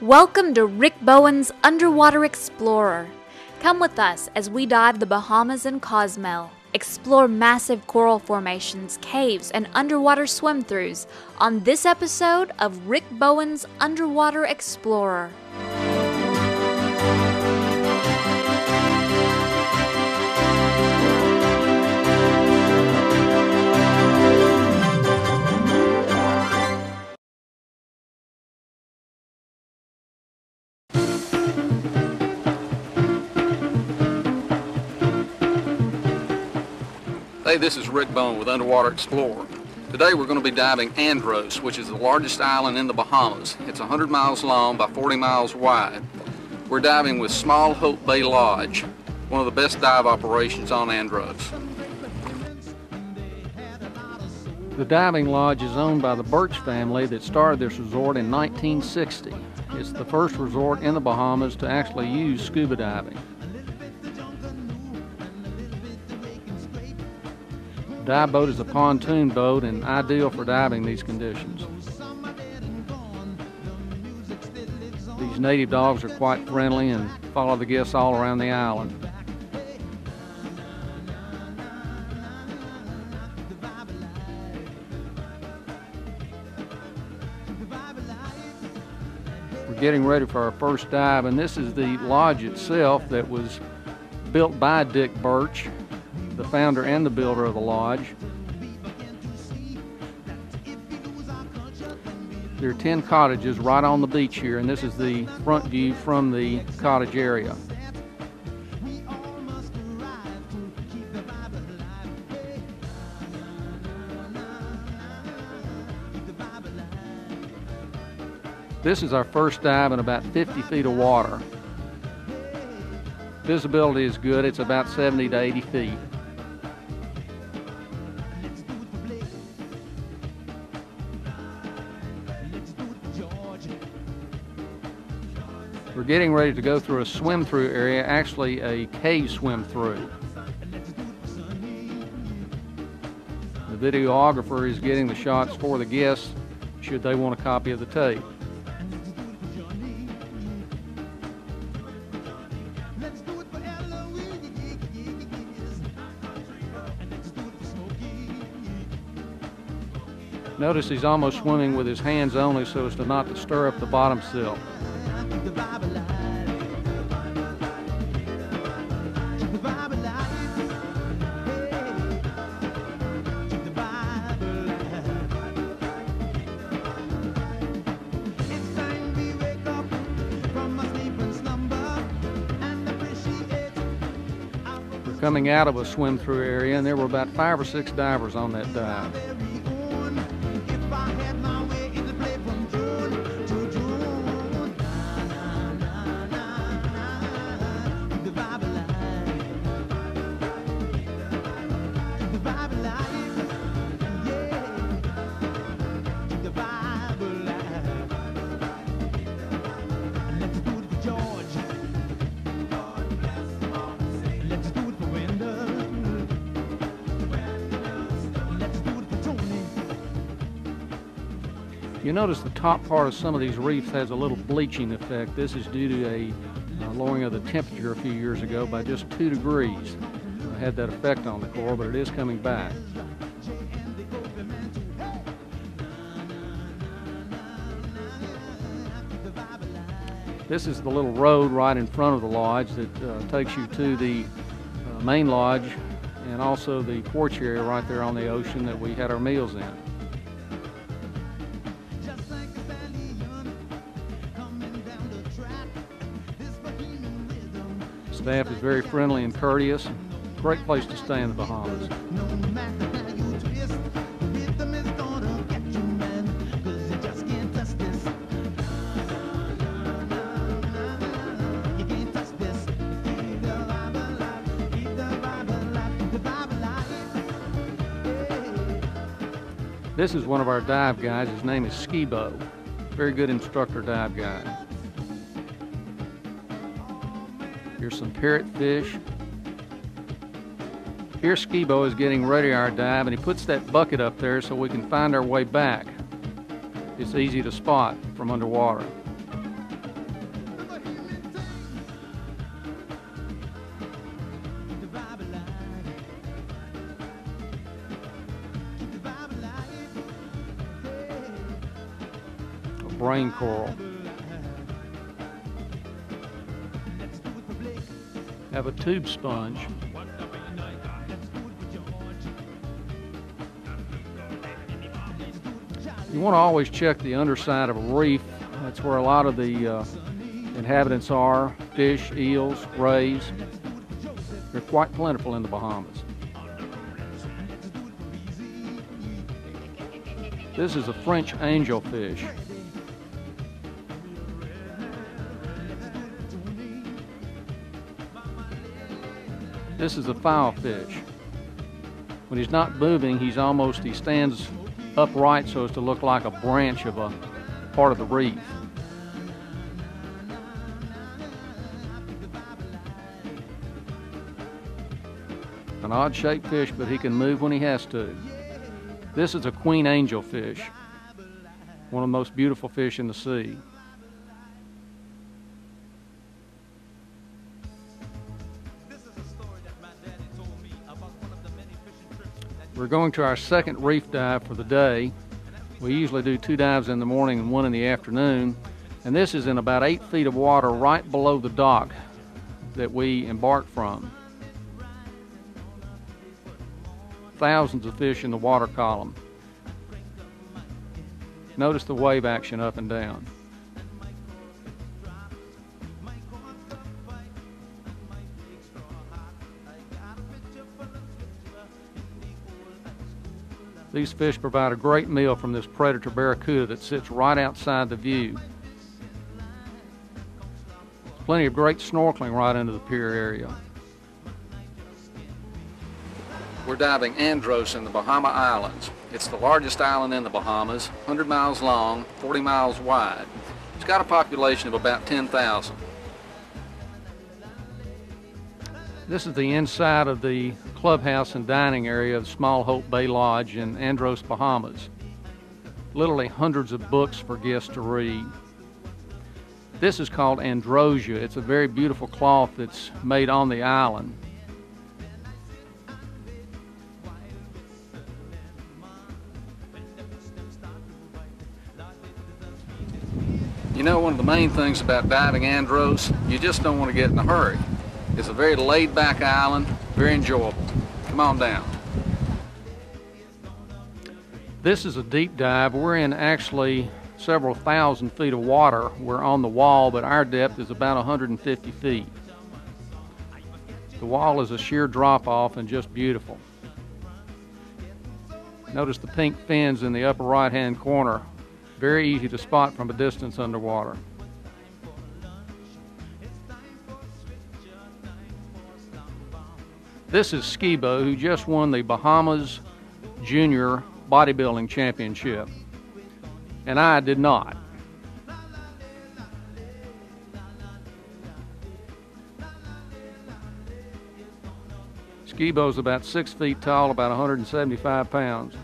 Welcome to Rick Bowen's Underwater Explorer. Come with us as we dive the Bahamas and Cozumel, explore massive coral formations, caves, and underwater swim-throughs on this episode of Rick Bowen's Underwater Explorer. Hey, this is Rick Bowen with Underwater Explorer. Today we're going to be diving Andros, which is the largest island in the Bahamas. It's 100 miles long by 40 miles wide. We're diving with Small Hope Bay Lodge, one of the best dive operations on Andros. The diving lodge is owned by the Birch family that started this resort in 1960. It's the first resort in the Bahamas to actually use scuba diving. Dive boat is a pontoon boat and ideal for diving these conditions. These native dogs are quite friendly and follow the guests all around the island. We're getting ready for our first dive, and this is the lodge itself that was built by Dick Birch, the founder and the builder of the lodge. There are 10 cottages right on the beach here, and this is the front view from the cottage area. This is our first dive in about 50 feet of water. Visibility is good, it's about 70 to 80 feet. We're getting ready to go through a swim-through area, actually a cave swim-through. The videographer is getting the shots for the guests should they want a copy of the tape. Notice he's almost swimming with his hands only so as to not to stir up the bottom sill. We're coming out of a swim-through area, and there were about 5 or 6 divers on that dive. You notice the top part of some of these reefs has a little bleaching effect. This is due to a lowering of the temperature a few years ago by just 2 degrees. It had that effect on the coral, but it is coming back. This is the little road right in front of the lodge that takes you to the main lodge and also the porch area right there on the ocean that we had our meals in. Staff is very friendly and courteous. Great place to stay in the Bahamas. This is one of our dive guides. His name is Skibo. Very good instructor dive guide. Here's some parrotfish. Here Skibo is getting ready our dive, and he puts that bucket up there so we can find our way back. It's easy to spot from underwater. brain coral. Have a tube sponge. You want to always check the underside of a reef. That's where a lot of the inhabitants are, fish, eels, rays. They're quite plentiful in the Bahamas. This is a French angelfish. This is a filefish. When he's not moving, he stands upright so as to look like a branch of a part of the reef. An odd-shaped fish, but he can move when he has to. This is a queen angelfish, one of the most beautiful fish in the sea. We're going to our second reef dive for the day. We usually do 2 dives in the morning and 1 in the afternoon. And this is in about 8 feet of water right below the dock that we embarked from. Thousands of fish in the water column. Notice the wave action up and down. These fish provide a great meal from this predator barracuda that sits right outside the view. There's plenty of great snorkeling right into the pier area. We're diving Andros in the Bahama Islands. It's the largest island in the Bahamas, 100 miles long, 40 miles wide. It's got a population of about 10,000. This is the inside of the clubhouse and dining area of Small Hope Bay Lodge in Andros, Bahamas. Literally hundreds of books for guests to read. This is called androsia. It's a very beautiful cloth that's made on the island. You know, one of the main things about diving Andros, you just don't want to get in a hurry. It's a very laid-back island, very enjoyable. Come on down. This is a deep dive. We're in actually several thousand feet of water. We're on the wall, but our depth is about 150 feet. The wall is a sheer drop-off and just beautiful. Notice the pink fins in the upper right-hand corner. Very easy to spot from a distance underwater. This is Skibo, who just won the Bahamas Junior Bodybuilding Championship, and I did not. Skibo's about 6 feet tall, about 175 pounds.